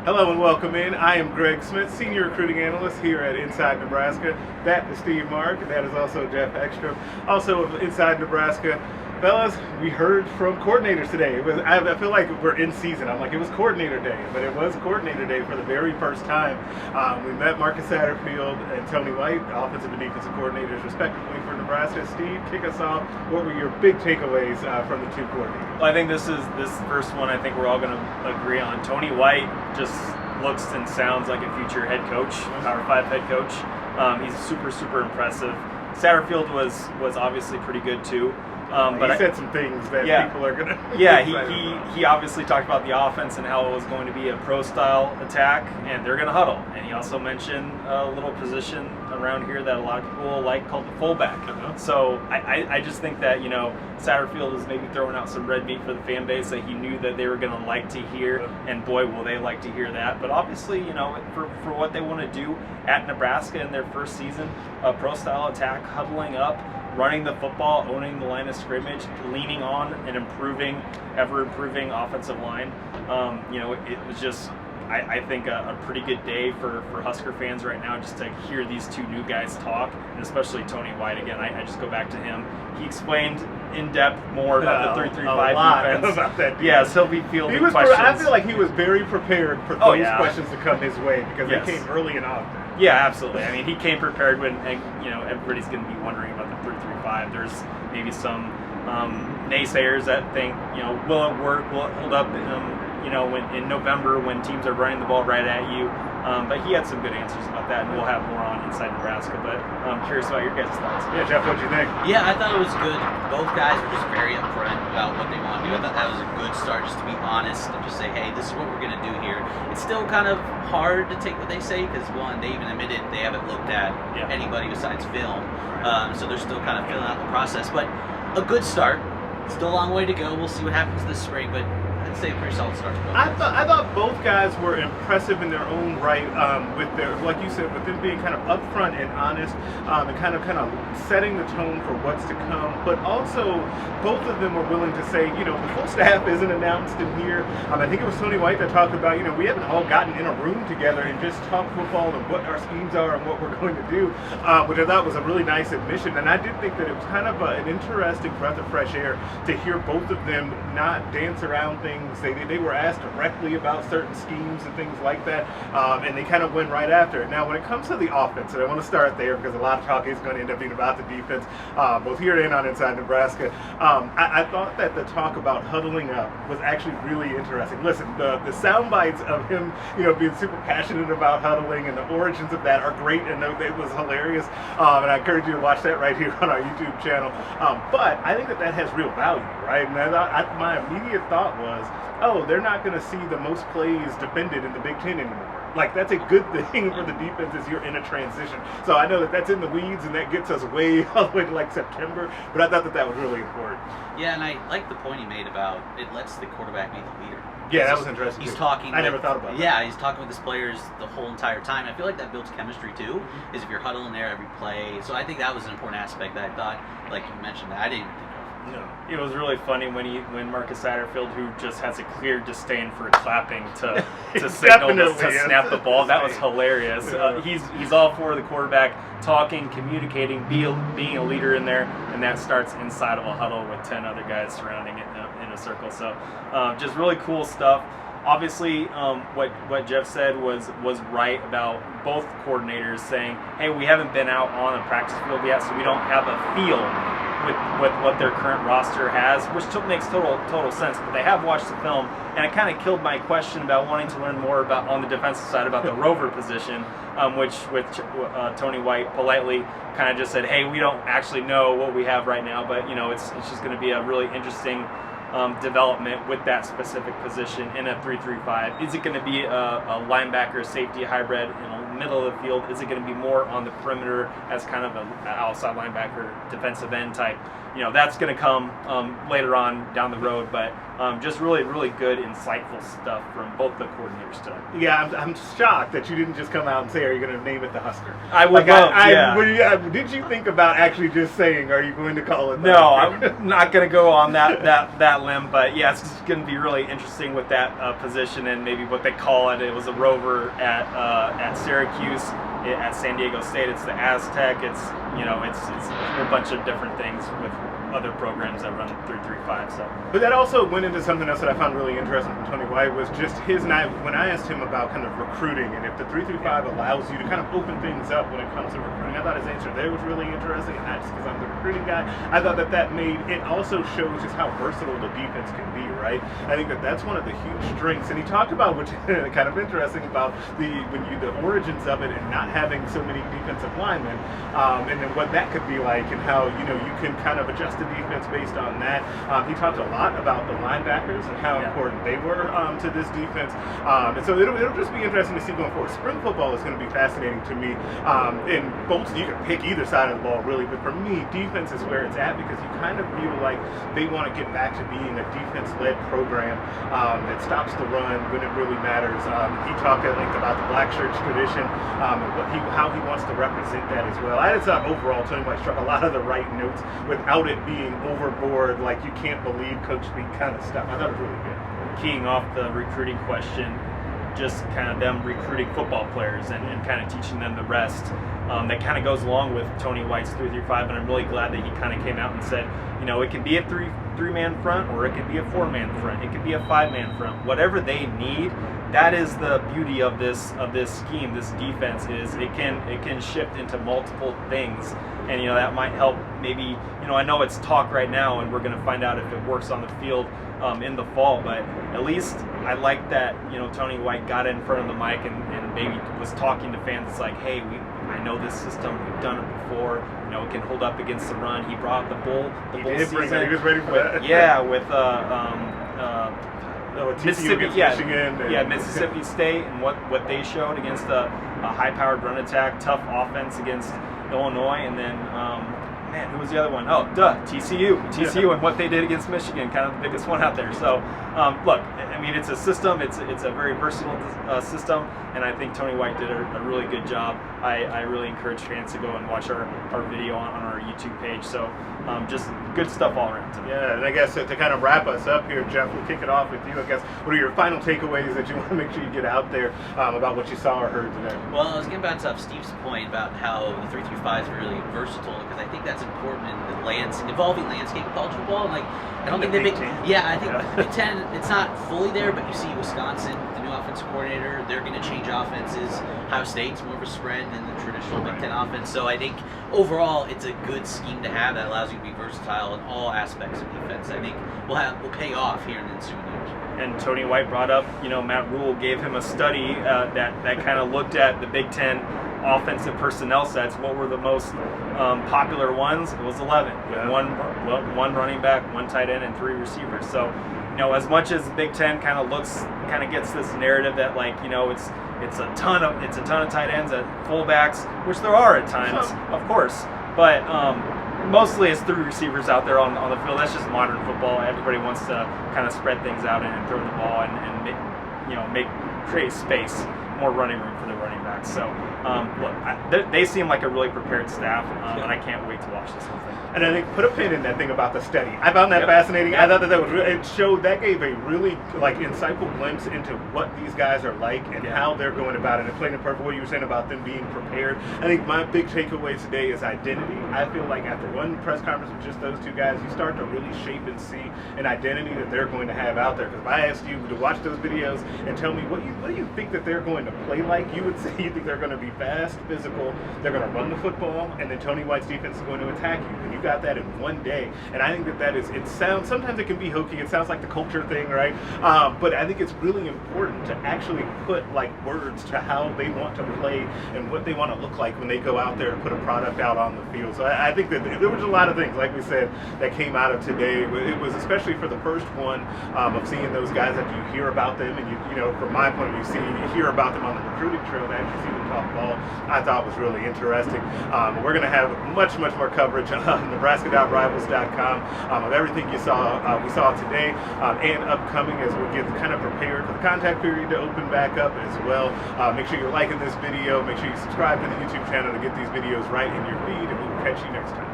Hello and welcome in. I am Greg Smith, Senior Recruiting Analyst here at Inside Nebraska. That is Steve Marik. That is also Geoff Exstrom, also of Inside Nebraska. Fellas, we heard from coordinators today. I feel like we're in season. I'm like, it was coordinator day, but it was coordinator day for the very first time. We met Marcus Satterfield and Tony White, offensive and defensive coordinators, respectively, for Nebraska. Steve, kick us off. What were your big takeaways from the two coordinators? Well, I think this first one. I think we're all going to agree on. Tony White just looks and sounds like a future head coach, Power 5 head coach. He's super impressive. Satterfield was obviously pretty good too. But he said some things that people are gonna. Yeah, he obviously talked about the offense and how it was going to be a pro style attack, and they're going to huddle. And he also mentioned a little position around here that a lot of people like called the fullback. So I just think that Satterfield is maybe throwing out some red meat for the fan base that he knew that they were going to like to hear, and boy will they like to hear that. But obviously for what they want to do at Nebraska in their first season, a pro style attack, huddling up, running the football, owning the line of scrimmage, leaning on an ever improving offensive line. It was just, I think, a pretty good day for Husker fans right now, just to hear these two new guys talk, and especially Tony White. Again, I just go back to him. He explained in depth more about the 3-3-5 defense. About that. Yes, he'll be fielding questions. I feel like he was very prepared for those questions to come his way, because they came early and often. Yeah, absolutely. I mean, he came prepared when everybody's going to be wondering about the 3-3-5. There's maybe some naysayers that think, will it work? Will it hold up? When in November when teams are running the ball right at you. But he had some good answers about that, and we'll have more on Inside Nebraska. But I'm curious about your guys' thoughts. Yeah, Geoff, what'd you think? Yeah, I thought it was good. Both guys were just very upfront about what they want to do. I thought that was a good start, just to be honest and just say, hey, this is what we're going to do here. It's still kind of hard to take what they say because, one, they even admitted they haven't looked at anybody besides film. So they're still kind of filling out the process. But a good start. Still a long way to go. We'll see what happens this spring, but I'd say a pretty solid start. I thought both guys were impressive in their own right, with their, like you said, with them being kind of upfront and honest, and kind of setting the tone for what's to come. But also, both of them were willing to say, the full staff isn't announced in here. I think it was Tony White that talked about, we haven't all gotten in a room together and just talked football and what our schemes are and what we're going to do, which I thought was a really nice admission. And I did think that it was kind of an interesting breath of fresh air to hear both of them not dance around things. They were asked directly about certain schemes and things like that, and they kind of went right after it. Now, when it comes to the offense, and I want to start there because a lot of talk is going to end up being about the defense, both here and on Inside Nebraska. I thought that the talk about huddling up was actually really interesting. Listen, the sound bites of him, being super passionate about huddling and the origins of that are great, and it was hilarious. And I encourage you to watch that right here on our YouTube channel. But I think that has real value, right? And my immediate thought was, they're not going to see the most plays defended in the Big Ten anymore. Like, that's a good thing for the defense as you're in a transition. So I know that that's in the weeds, and that gets us way all the way to like September, but I thought that was really important. Yeah, and I like the point he made about it lets the quarterback be the leader. Yeah, that was interesting. He's talking. I never thought about that. Yeah, he's talking with his players the whole entire time. I feel like that builds chemistry too. Is if you're huddling there every play. So I think that was an important aspect that I thought, like you mentioned, that I didn't even think of. No. It was really funny when Marcus Satterfield, who just has a clear disdain for clapping to signal to snap the ball, that was hilarious. He's all for the quarterback talking, communicating, being a leader in there, and that starts inside of a huddle with 10 other guys surrounding it in a circle. So just really cool stuff. Obviously, what Geoff said was right about both coordinators saying, hey, we haven't been out on a practice field yet, so we don't have a feel with what their current roster has, which makes total sense. But they have watched the film, and it kind of killed my question about wanting to learn more about on the defensive side about the rover position, which Tony White politely kind of just said, hey, we don't actually know what we have right now, but it's just going to be a really interesting development with that specific position in a 3-3-5. Is it going to be a linebacker safety hybrid in the middle of the field? Is it going to be more on the perimeter as kind of an outside linebacker defensive end type? that's going to come later on down the road. But just really, really good, insightful stuff from both the coordinators today. Yeah, I'm shocked that you didn't just come out and say, "Are you going to name it the Husker?" I would love. Did you think about actually just saying, "Are you going to call it?" No, I'm not going to go on that limb. But yeah, it's going to be really interesting with that position and maybe what they call it. It was a rover at Syracuse, at San Diego State. It's the Aztec. It's a bunch of different things with other programs that run 3-3-5. So, but that also went into something else that I found really interesting from Tony White was just when I asked him about kind of recruiting and if the 3-3-5 allows you to kind of open things up when it comes to recruiting. I thought his answer there was really interesting, and not just because I'm the recruiting guy. I thought that made it also shows just how versatile the defense can be, right? I think that's one of the huge strengths, and he talked about, which is kind of interesting, about the origins of it and not having so many defensive linemen, and then what that could be like, and how you can kind of adjust the defense based on that. He talked a lot about the linebackers and how important they were to this defense, and so it'll just be interesting to see going forward. Spring football is going to be fascinating to me, and both you can pick either side of the ball really, but for me, defense is where it's at because you kind of feel like they want to get back to being a defense-led program that stops the run when it really matters. He talked at length about the black shirts tradition and how he wants to represent that as well. I just thought overall Tony White struck a lot of the right notes without it being overboard, like you can't believe Coach Speak kind of stuff. I thought it was really good. Keying off the recruiting question, just kind of them recruiting football players and kind of teaching them the rest. That kind of goes along with Tony White's 3-3-5, and I'm really glad that he kind of came out and said, it can be a three-man front, or it could be a 4-man front, it could be a 5-man front. Whatever they need, that is the beauty of this scheme, this defense, is it can shift into multiple things, and that might help. Maybe I know it's talk right now, and we're going to find out if it works on the field in the fall, but at least I like that Tony White got in front of the mic and maybe was talking to fans. It's like, hey, I know this system, we've done it before, it can hold up against the run. He brought up the bowl season. He was ready for that. Yeah, with Mississippi, Mississippi State, and what they showed against a high-powered run attack, tough offense against Illinois, and then who was the other one? Oh, TCU, and what they did against Michigan, kind of the biggest one out there. So, look, it's a system. It's a very versatile system, and I think Tony White did a really good job. I really encourage fans to go and watch our video on our YouTube page. So, just good stuff all around today. Yeah, and I guess to kind of wrap us up here, Geoff, we'll kick it off with you. I guess, what are your final takeaways that you want to make sure you get out there about what you saw or heard today? Well, I was getting back to Steve's point about how the 3-3-5 is really versatile, because I think that's important in the evolving landscape of college football. Like, I don't think the Big Ten. Yeah, I think the Big Ten, it's not fully there, but you see Wisconsin, the new offensive coordinator, they're going to change offenses. Ohio State's more of a spread than the traditional Big Ten offense. So I think overall it's a good scheme to have that allows you to be versatile in all aspects of defense. I think will pay off here in the ensuing years. And Tony White brought up, Matt Rule gave him a study that kind of looked at the Big Ten offensive personnel sets. What were the most popular ones? It was 11. Yeah. One running back, one tight end, and 3 receivers. So, as much as the Big Ten kind of gets this narrative that it's a ton of tight ends at fullbacks, which there are at times, of course, but mostly it's 3 receivers out there on the field. That's just modern football. Everybody wants to kind of spread things out and throw the ball and create space, more running room for the running backs. So, look, they seem like a really prepared staff, and I can't wait to watch this whole thing. And I think put a pin in that thing about the study. I found that fascinating. I thought that was it gave a really insightful glimpse into what these guys are like and how they're going about it. And playing the perfect way you were saying about them being prepared. I think my big takeaway today is identity. I feel like after one press conference with just those 2 guys, you start to really shape and see an identity that they're going to have out there. Because if I asked you to watch those videos and tell me what do you think that they're going to play like, you would say you think they're going to be fast, physical, they're going to run the football, and then Tony White's defense is going to attack you. And you got that in one day. And I think sometimes it can be hokey, it sounds like the culture thing, right? But I think it's really important to actually put words to how they want to play and what they want to look like when they go out there and put a product out on the field. So I think that there was a lot of things, like we said, that came out of today. It was especially for the first one of seeing those guys that you hear about them, and from my point of view, you hear about them them on the recruiting trail to actually see them talk ball, I thought was really interesting. We're going to have much more coverage on Nebraska.rivals.com of everything we saw today and upcoming as we get kind of prepared for the contact period to open back up as well. Make sure you're liking this video. Make sure you subscribe to the YouTube channel to get these videos right in your feed, and we will catch you next time.